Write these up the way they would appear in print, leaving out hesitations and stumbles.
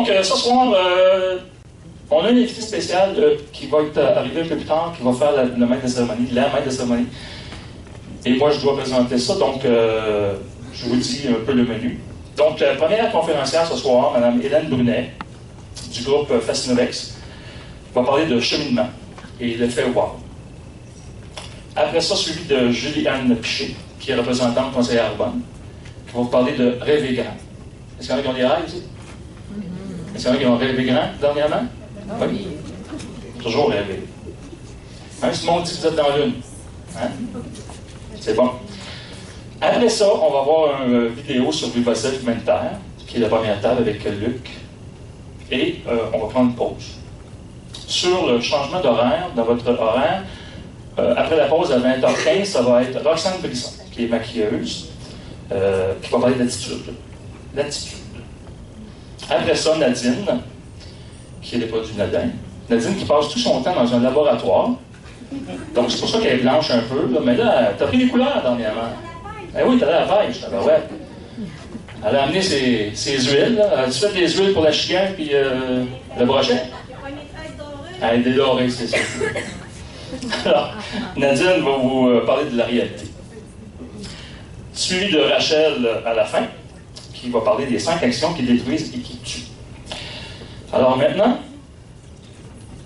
Donc, ce soir, on a une invité spéciale qui va être arrivée un peu plus tard, qui va faire le maître de cérémonie, la maître de cérémonie. Et moi, je dois présenter ça, donc je vous dis un peu le menu. Donc, la première conférencière ce soir, Mme Hélène Brunet, du groupe Fascinovex, va parler de cheminement et l'effet wow. Après ça, suivi de Julie-Anne Piché, qui est représentante conseillère Arbonne, qui va vous parler de rêver grand. Est-ce qu'il y en a qui ont des rêves ici? Est-ce qu'il y en a qui ont rêvé grand dernièrement? Oui. Toujours rêver. Même si le monde dit que vous êtes dans l'une. Hein? C'est bon. Après ça, on va voir une vidéo sur l'Unicef humanitaire, qui est la première table avec Luc. Et on va prendre une pause. Sur le changement d'horaire, dans votre horaire, après la pause à 20h15, ça va être Roxane Brisson, qui est maquilleuse, qui va parler d'attitude. L'attitude. Après ça, Nadine, qui est les produits Nadine. Nadine qui passe tout son temps dans un laboratoire. Donc, c'est pour ça qu'elle est blanche un peu. Là. Mais là, t'as pris les couleurs dernièrement. Eh oui, t'as allé à la pêche. Ouais. Elle a amené ses huiles. Là. Elle a fait des huiles pour la chicken puis le brochet. Elle est dorée, c'est ça. Alors, Nadine va vous parler de la réalité. Suivi de Rachel à la fin, qui va parler des 5 actions qui détruisent et qui tuent. Alors maintenant,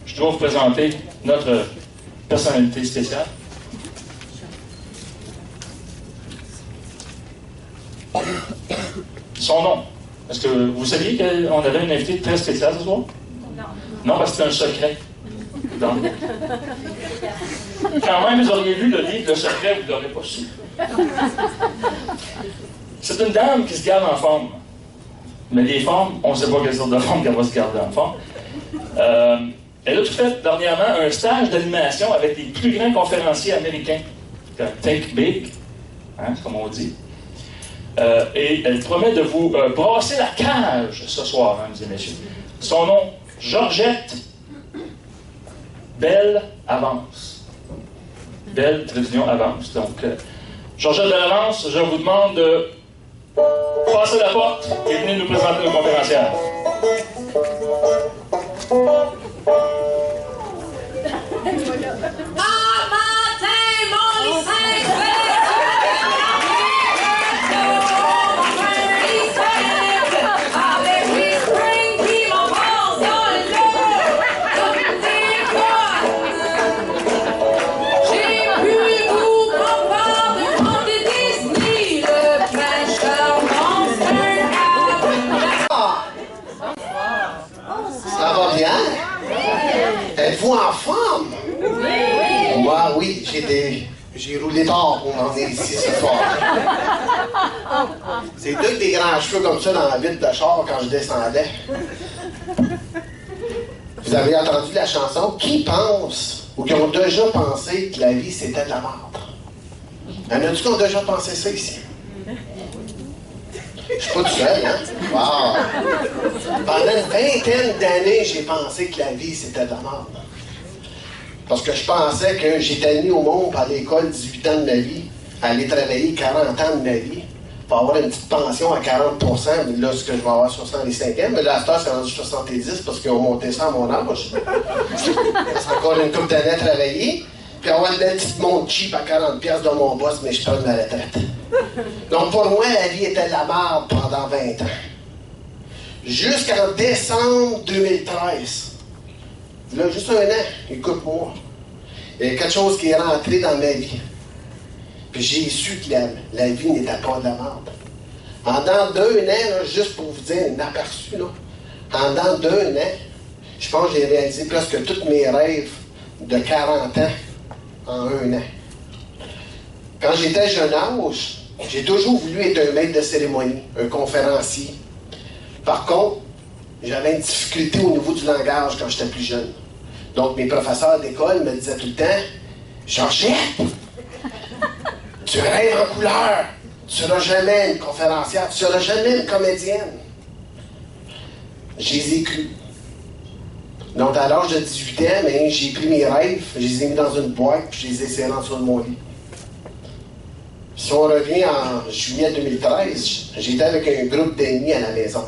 je dois vous présenter notre personnalité spéciale. Son nom. Est-ce que vous saviez qu'on avait une invitée très spéciale ce soir? Non. Non, parce que c'est un secret. Donc, quand même, vous auriez lu le livre Le Secret, vous ne l'aurez pas su. C'est une dame qui se garde en forme. Mais les formes, on ne sait pas quelle sorte de forme qu'elle va se garder en forme. Elle a tout fait dernièrement un stage d'animation avec les plus grands conférenciers américains. Think Big, hein, comme on dit. Et elle promet de vous brasser la cage ce soir, mesdames et messieurs. Son nom, Georgette Belle Avance. Belle Trévision Avance. Donc, Georgette Belle Avance, je vous demande de passer la porte et venez nous présenter nos conférencières. Êtes-vous en forme? Oui. Moi, oui, j'ai roulé tard pour m'en venir ici ce soir. C'est deux avec des grands cheveux comme ça dans la vitre de char quand je descendais. Vous avez entendu la chanson? Qui pense ou qui ont déjà pensé que la vie c'était de la merde? Y en a-tu qui ont déjà pensé ça ici? Je suis pas tout seul, hein? Wow! Pendant une vingtaine d'années, j'ai pensé que la vie, c'était de la merde. Parce que je pensais que j'étais né au monde par l'école 18 ans de ma vie, aller travailler 40 ans de ma vie, pour avoir une petite pension à 40%, mais là, ce que je vais avoir 65 ans, mais là, à cette heure, c'est rendu 70 parce qu'ils ont monté ça à mon âge. C'est encore une couple d'années à travailler. Puis avoir une petite montre cheap à 40$ de mon boss, mais je prends ma retraite. Donc pour moi, la vie était de la merde pendant 20 ans. Jusqu'en décembre 2013. Là, juste un an, écoute-moi. Il y a quelque chose qui est rentré dans ma vie. Puis j'ai su que la vie n'était pas de la merde. En dans 2 ans, là, juste pour vous dire un aperçu, là, en dans 2 ans, je pense que j'ai réalisé presque tous mes rêves de 40 ans en 1 an. Quand j'étais jeune âge, j'ai toujours voulu être un maître de cérémonie, un conférencier. Par contre, j'avais une difficulté au niveau du langage quand j'étais plus jeune. Donc, mes professeurs d'école me disaient tout le temps, « Georgette, tu rêves en couleur, tu ne seras jamais une conférencière, tu ne seras jamais une comédienne. » Je les ai crus. Donc, à l'âge de 18 ans, j'ai pris mes rêves, je les ai mis dans une boîte, puis je les ai serrés en dessous de mon lit. Si on revient en juillet 2013, j'étais avec un groupe d'amis à la maison.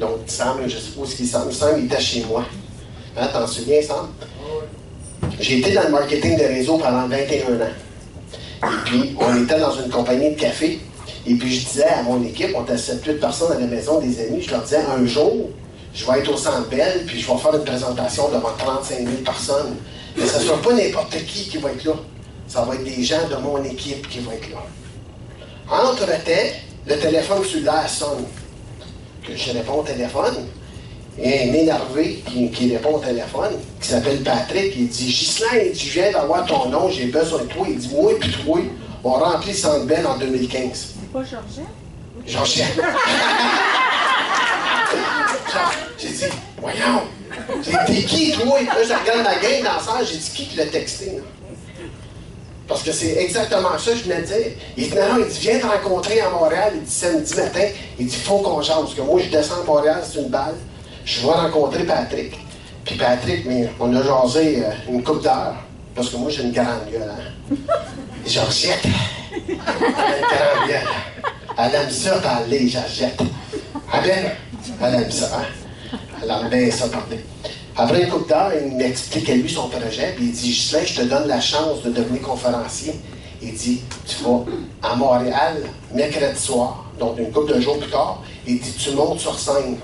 Donc, Sam, je ne sais pas où est-ce Sam. Sam, il était chez moi. Hein, t'en souviens, Sam? J'ai été dans le marketing de réseau pendant 21 ans. Et puis, on était dans une compagnie de café. Et puis, je disais à mon équipe, on était 7-8 personnes à la maison, des amis, je leur disais, un jour, je vais être au Centre Bell, puis je vais faire une présentation devant 35 000 personnes. Mais ce ne sera pas n'importe qui va être là. Ça va être des gens de mon équipe qui vont être là. Entre-temps, le téléphone cellulaire sonne. Que je réponds au téléphone. Il y a un énervé qui répond au téléphone, qui s'appelle Patrick. Il dit, Ghislain, il dit, je viens d'avoir ton nom, j'ai besoin de toi. Il dit, moi et puis toi, on remplit Centre Bell en 2015. C'est pas Georgette? Georgette. J'ai dit, voyons, t'es qui, toi? Là, je regarde ma gang dans la salle, j'ai dit, qui l'a texté? Là? Parce que c'est exactement ça que je venais de dire. Il dit, non, il dit, viens te rencontrer à Montréal, il dit, samedi matin, il dit, il faut qu'on jase, parce que moi, je descends à Montréal, c'est une balle, je vais rencontrer Patrick. Puis Patrick, mais on a jasé une couple d'heures, parce que moi, j'ai une grande gueule, hein. Georgette, elle a une grande gueule. Elle aime ça parler, Georgette. Elle aime ça, hein. Elle aime bien ça parler. Après une couple d'heures, il m'explique à lui son projet, puis il dit, Ghislain, je te donne la chance de devenir conférencier. Il dit, tu vas à Montréal, mercredi soir, donc une couple de jours plus tard, il dit, tu montes sur scène.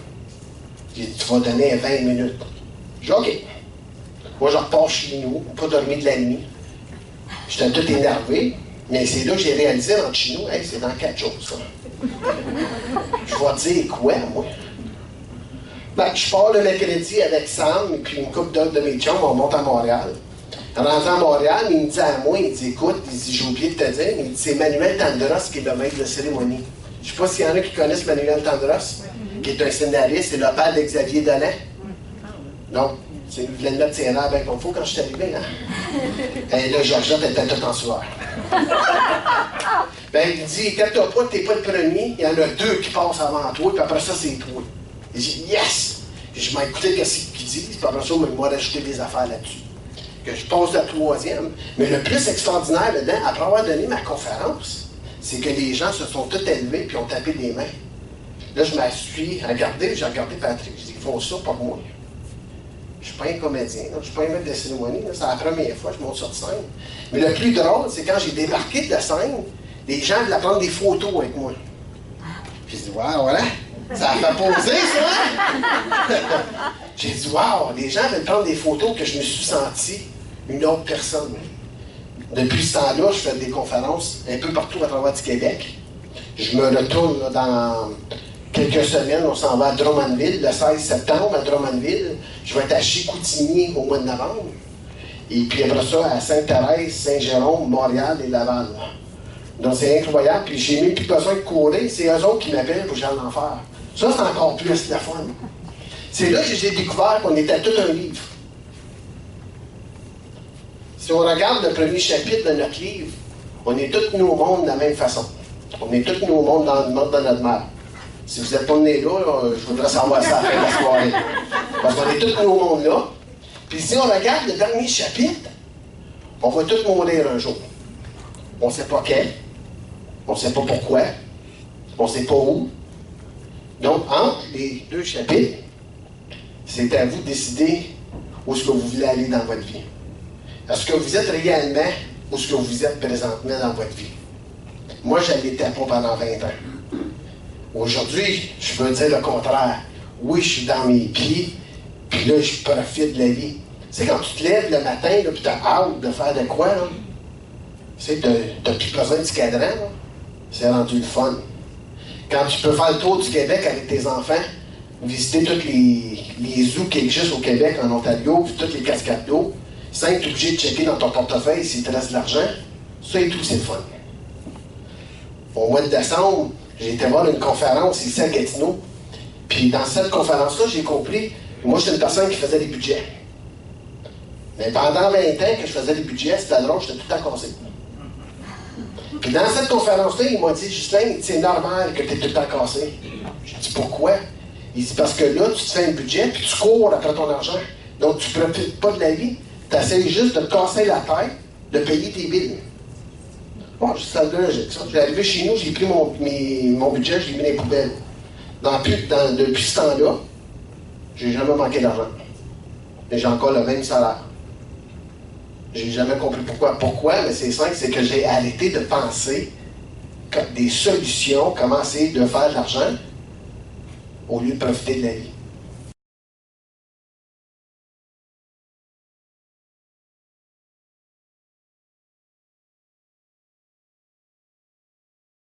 Il dit, tu vas donner 20 minutes. Je dis, OK. Moi, je repars chez nous, pas dormi de la nuit. J'étais tout énervé, mais c'est là que j'ai réalisé entre chez nous, hey, c'est dans 4 jours, ça. Je vais dire quoi, moi? Ben, je pars le mercredi avec Sam et puis une couple d'autres de mes chums, on monte à Montréal. Rentré à Montréal, il me dit à moi, il dit, écoute, il dit, j'ai oublié de te dire, mais il dit, c'est Manuel Tandros qui est le maître de cérémonie. Je ne sais pas s'il y en a qui connaissent Manuel Tandros, qui est un scénariste, c'est le père de Xavier Dolan. Donc, il voulait le mettre ses nerfs bien comme il faut quand je suis arrivé, hein? Et là, Georgette était tout en sueur. Ben, il dit, quand t'as pas, t'es pas le premier, il y en a 2 qui passent avant toi, puis après ça, c'est toi. Il dit, yes! Je m'ai écouté ce qu'il dit, puis après ça, il m'a rajouté des affaires là-dessus. Que je passe la 3e. Mais le plus extraordinaire là-dedans, après avoir donné ma conférence, c'est que les gens se sont tous élevés puis ont tapé des mains. Là, je m'assuis à regarder, j'ai regardé Patrick, je dis, ils font ça pour moi. Je ne suis pas un comédien, je ne suis pas un maître de cérémonie, c'est la première fois que je monte sur scène. Mais le plus drôle, c'est quand j'ai débarqué de la scène, les gens veulent prendre des photos avec moi. Puis j'ai dit, wow, voilà, ça a fait poser, ça! J'ai dit, wow, les gens veulent prendre des photos que je me suis senti une autre personne. Depuis ce temps-là, je fais des conférences un peu partout à travers du Québec. Je me retourne là, dans quelques semaines, on s'en va à Drummondville, le 16 septembre à Drummondville. Je vais être à Chicoutimi au mois de novembre. Et puis après ça, à Sainte-Thérèse, Saint-Jérôme, Montréal et Laval. Donc c'est incroyable. Puis j'ai même plus besoin de courir. C'est eux autres qui m'appellent pour que j'aille en faire. Ça, c'est encore plus la fun. C'est là que j'ai découvert qu'on était tout un livre. Si on regarde le premier chapitre de notre livre, on est tous nous au monde de la même façon. On est tous nous au monde dans notre mère. Si vous êtes pas né là, je voudrais savoir ça à la fin de la soirée. Parce qu'on est tous nous au monde là. Puis si on regarde le dernier chapitre, on va tous mourir un jour. On ne sait pas quand, on ne sait pas pourquoi, on ne sait pas où. Donc, entre les 2 chapitres, c'est à vous de décider où est-ce que vous voulez aller dans votre vie. Est-ce que vous êtes réellement où est-ce que vous êtes présentement dans votre vie? Moi, je ne l'étais pas pendant 20 ans. Aujourd'hui, je veux dire le contraire. Oui, je suis dans mes pieds, puis là, je profite de la vie. Tu sais, quand tu te lèves le matin, puis tu as hâte de faire de quoi, là? Tu sais, tu n'as plus besoin du cadran, là. C'est rendu le fun. Quand tu peux faire le tour du Québec avec tes enfants, visiter tous les zoos qui existent au Québec, en Ontario, puis toutes les cascades d'eau, sans être obligé de checker dans ton portefeuille s'il te reste de l'argent, ça et tout, c'est le fun. Au mois de décembre, j'ai été voir une conférence ici à Gatineau, puis dans cette conférence-là, j'ai compris, moi, j'étais une personne qui faisait des budgets. Mais pendant 20 ans que je faisais des budgets, c'était drôle, j'étais tout à cassé. Puis dans cette conférence-là, il m'a dit, Ghislain, c'est normal que tu es tout le temps cassé. J'ai dit, pourquoi? Il dit, parce que là, tu te fais un budget, puis tu cours après ton argent. Donc, tu ne profites pas de la vie. Tu essaies juste de te casser la tête, de payer tes billes. Bon, c'est ça, logique. J'ai arrivé chez nous, j'ai pris mon budget, je l'ai mis dans les poubelles. Depuis ce temps-là, j'ai jamais manqué d'argent. Mais j'ai encore le même salaire. J'ai jamais compris pourquoi. Pourquoi? Mais c'est simple, c'est que j'ai arrêté de penser des solutions, comment essayer de faire de l'argent au lieu de profiter de la vie.